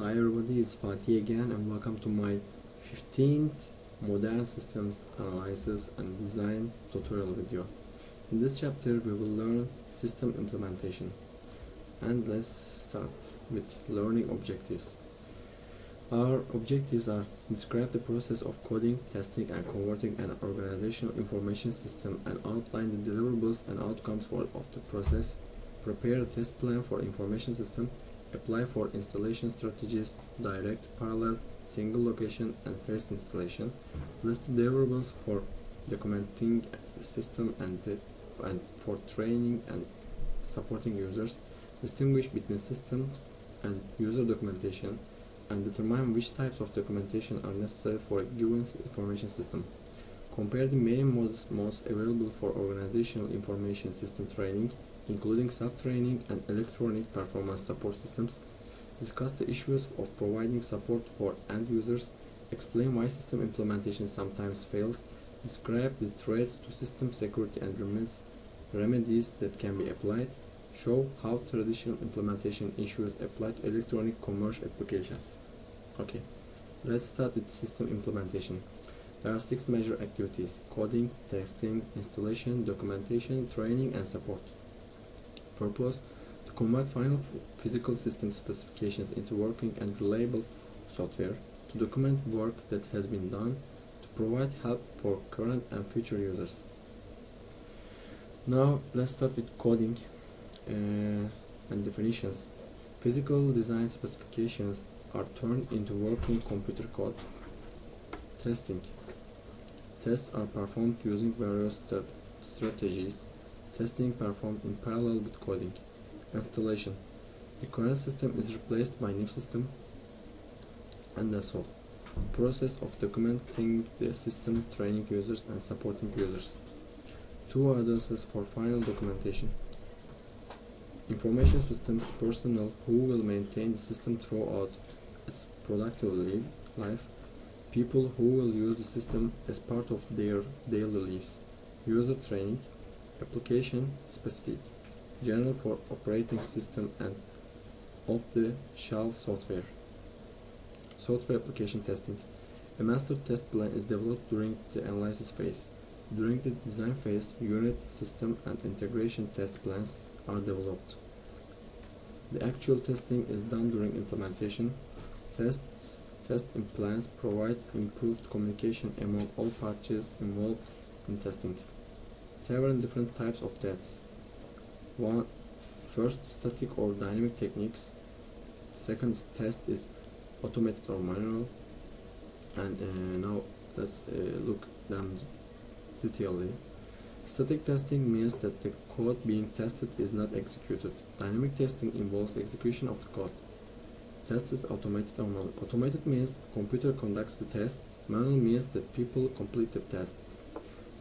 Hi everybody, it's Fatih again and welcome to my 15th Modern Systems Analysis and Design tutorial video. In this chapter we will learn system implementation. And let's start with learning objectives. Our objectives are describe the process of coding, testing and converting an organizational information system and outline the deliverables and outcomes of the process, prepare a test plan for information system, apply for installation strategies, direct, parallel, single location and phased installation, list the deliverables for documenting the system and for training and supporting users, distinguish between system and user documentation, and determine which types of documentation are necessary for a given information system. Compare the main modes available for organizational information system training, including self-training and electronic performance support systems. Discuss the issues of providing support for end users. Explain why system implementation sometimes fails. Describe the threats to system security and remedies that can be applied. Show how traditional implementation issues apply to electronic commerce applications. Okay, let's start with system implementation. There are 6 major activities: coding, testing, installation, documentation, training, and support. Purpose: to convert final physical system specifications into working and reliable software, to document work that has been done, to provide help for current and future users. Now let's start with coding and definitions. Physical design specifications are turned into working computer code. Testing: tests are performed using various strategies. Testing performed in parallel with coding. Installation: the current system is replaced by new system, and that's all. Process of documenting the system, training users and supporting users. 2 addresses for final documentation. Information systems personnel who will maintain the system throughout its productive life. People who will use the system as part of their daily lives. User training. Application specific, general for operating system and off-the-shelf software. Software application testing. A master test plan is developed during the analysis phase. During the design phase, unit, system, and integration test plans are developed. The actual testing is done during implementation. Test plans provide improved communication among all parties involved in testing. Several different types of tests. First, static or dynamic techniques. Second test is automated or manual. And now let's look them detailedly. Static testing means that the code being tested is not executed. Dynamic testing involves execution of the code. Test is automated or manual. Automated means computer conducts the test. Manual means that people complete the tests.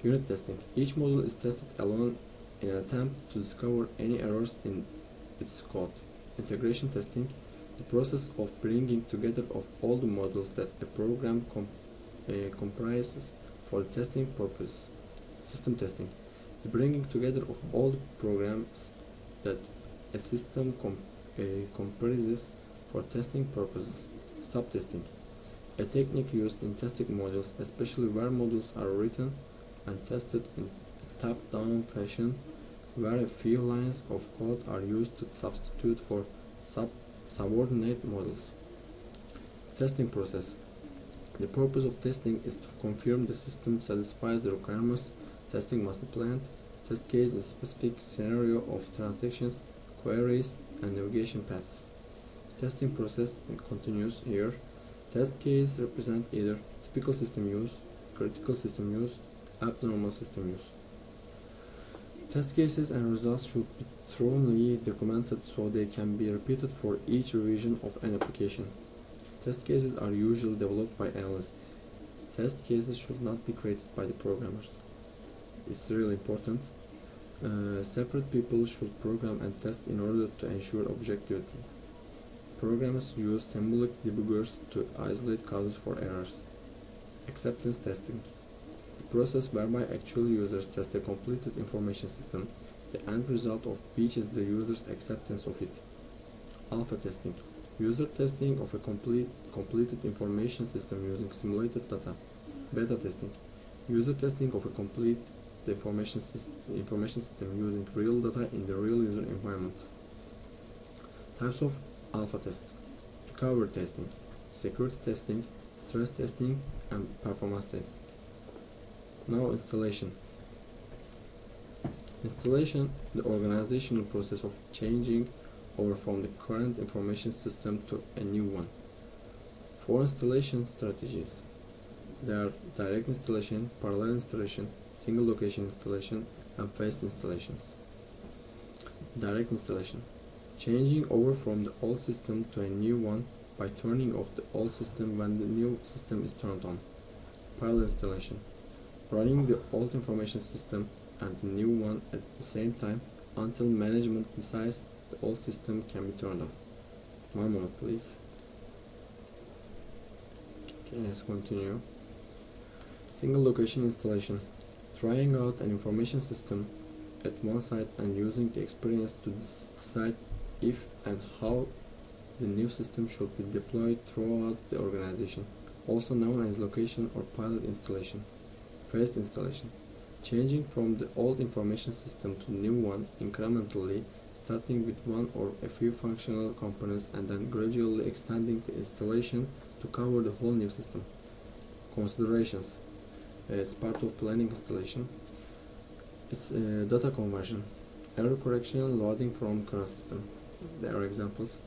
Unit testing. Each module is tested alone in an attempt to discover any errors in its code. Integration testing. The process of bringing together of all the modules that a program comprises for testing purposes. System testing. The bringing together of all the programs that a system comprises for testing purposes. Stop testing. A technique used in testing modules, especially where modules are written and tested in a top-down fashion, where a few lines of code are used to substitute for subordinate models. Testing process. The purpose of testing is to confirm the system satisfies the requirements. Testing must be planned. Test case is a specific scenario of transactions, queries, and navigation paths. Testing process continues here. Test case represent either typical system use, critical system use, abnormal system use. Test cases and results should be thoroughly documented so they can be repeated for each revision of an application. Test cases are usually developed by analysts. Test cases should not be created by the programmers. It's really important. Separate people should program and test in order to ensure objectivity. Programmers use symbolic debuggers to isolate causes for errors. Acceptance testing. The process whereby actual users test a completed information system, the end result of which is the user's acceptance of it. Alpha testing. User testing of a completed information system using simulated data. Beta testing. User testing of a complete information system using real data in the real user environment. Types of alpha test. Recovery testing, security testing, stress testing, and performance test. Now installation. Installation, the organizational process of changing over from the current information system to a new one. For installation strategies, there are direct installation, parallel installation, single location installation, and phased installations. Direct installation. Changing over from the old system to a new one by turning off the old system when the new system is turned on. Parallel installation. Running the old information system and the new one at the same time until management decides the old system can be turned off. One moment please. Okay, let's continue. Single location installation. Trying out an information system at one site and using the experience to decide if and how the new system should be deployed throughout the organization, also known as location or pilot installation. Phased installation. Changing from the old information system to the new one incrementally, starting with one or a few functional components and then gradually extending the installation to cover the whole new system. Considerations. It's part of planning installation. It's data conversion, error correction, loading from current system. There are examples.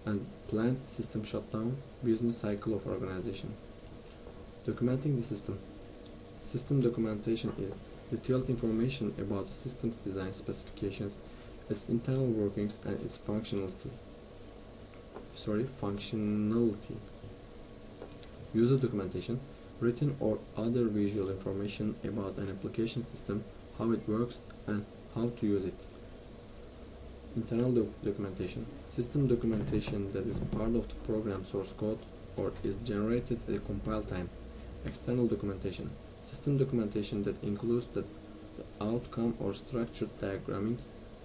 And planned system shutdown, business cycle of organization. Documenting the system. System documentation is detailed information about the system's design specifications, its internal workings, and its functionality. User documentation, written or other visual information about an application system, how it works, and how to use it. Internal documentation, system documentation that is part of the program source code or is generated at a compile time. External documentation, system documentation that includes the outcome or structured diagramming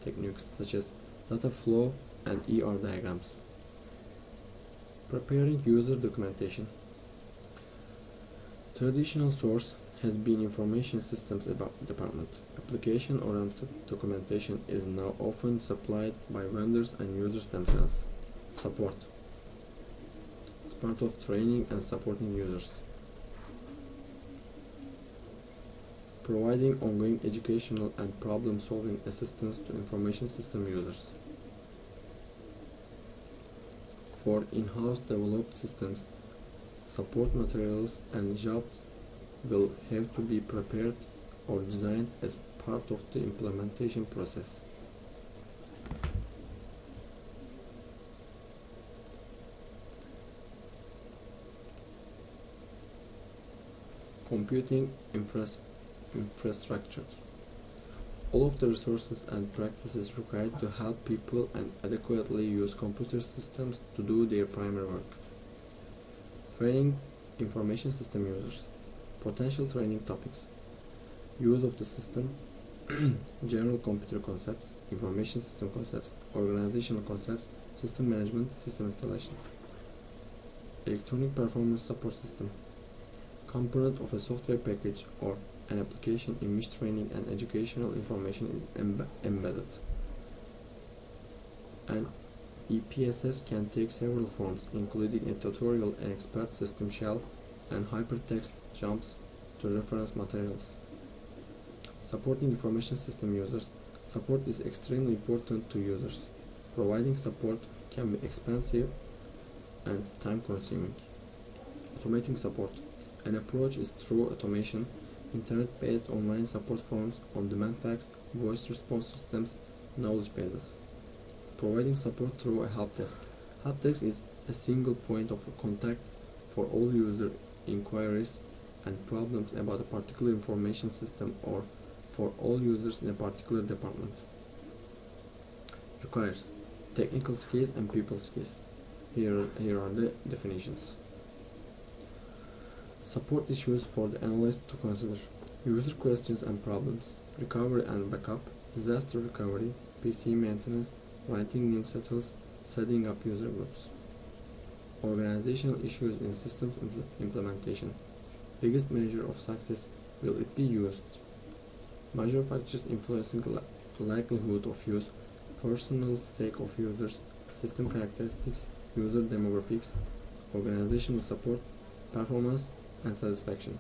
techniques such as data flow and ER diagrams. Preparing user documentation. Traditional source has been information systems department. Application-oriented documentation is now often supplied by vendors and users themselves. Support. It's part of training and supporting users. Providing ongoing educational and problem-solving assistance to information system users. For in-house developed systems, support materials and jobs will have to be prepared or designed as part of the implementation process. Computing infrastructure. All of the resources and practices required to help people and adequately use computer systems to do their primary work. Training information system users. Potential training topics: use of the system, general computer concepts, information system concepts, organizational concepts, system management, system installation. Electronic performance support system, component of a software package or an application in which training and educational information is embedded. An EPSS can take several forms, including a tutorial, an expert system shell, and hypertext jumps to reference materials. Supporting information system users. Support is extremely important to users. Providing support can be expensive and time-consuming. Automating support. An approach is through automation, internet-based online support forms, on-demand fax, voice response systems, knowledge bases. Providing support through a help desk. Help desk is a single point of contact for all user inquiries and problems about a particular information system or for all users in a particular department. Requires technical skills and people skills. Here are the definitions. Support issues for the analyst to consider: user questions and problems, recovery and backup, disaster recovery, PC maintenance, writing new settles, setting up user groups. Organizational issues in systems implementation. Biggest measure of success, will it be used? Major factors influencing likelihood of use, personal stake of users, system characteristics, user demographics, organizational support, performance, and satisfaction.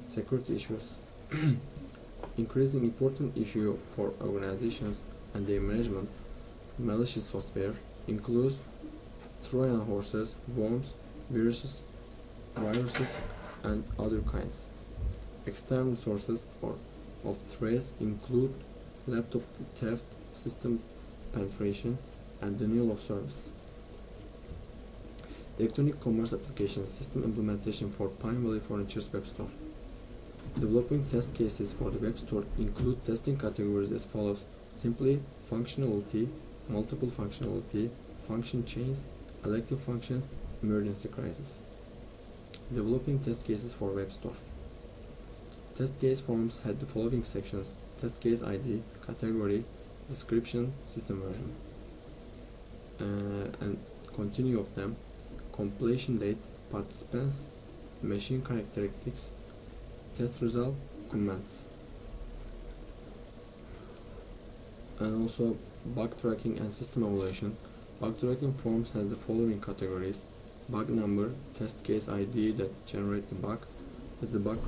Security issues. Increasing important issue for organizations and their management, malicious software includes Trojan horses, worms, viruses, and other kinds. External sources of threats include laptop theft, system penetration, and denial of service. Electronic commerce application system implementation for Pine Valley Furniture's web store. Developing test cases for the web store include testing categories as follows: simply, functionality, multiple functionality, function chains, elective functions, emergency crisis. Developing test cases for web store. Test case forms had the following sections: test case ID, category, description, system version. And continue of them: completion date, participants, machine characteristics, test result, comments. And also bug tracking and system evaluation. Bug tracking forms has the following categories: bug number, test case ID that generate the bug, is the bug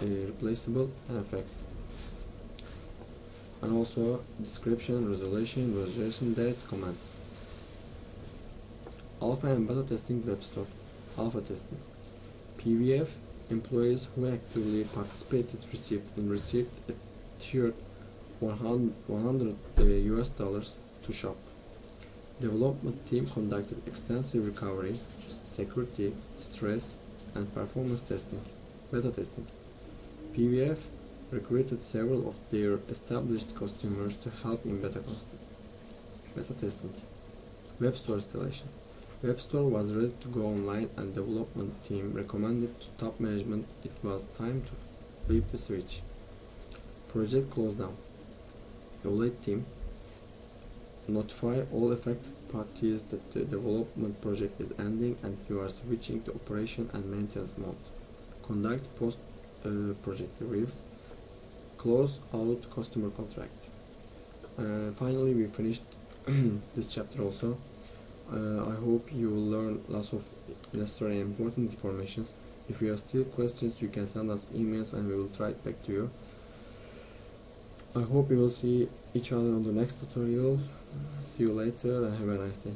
replaceable, and effects. And also description, resolution date, comments. Alpha and beta testing web store. Alpha testing. PVF employees who actively participated received a tiered $100 US to shop. Development team conducted extensive recovery, security, stress, and performance testing. Beta testing. PVF recruited several of their established customers to help in beta testing. Web store installation. Web store was ready to go online and development team recommended to top management it was time to flip the switch. Project closed down. Evaluate team. Notify all affected parties that the development project is ending and you are switching to operation and maintenance mode. Conduct post-project reviews. Close out customer contract. Finally, we finished this chapter also. I hope you will learn lots of necessary and important informations. If you have still questions, you can send us emails and we will try it back to you. I hope we will see each other on the next tutorial. See you later and have a nice day.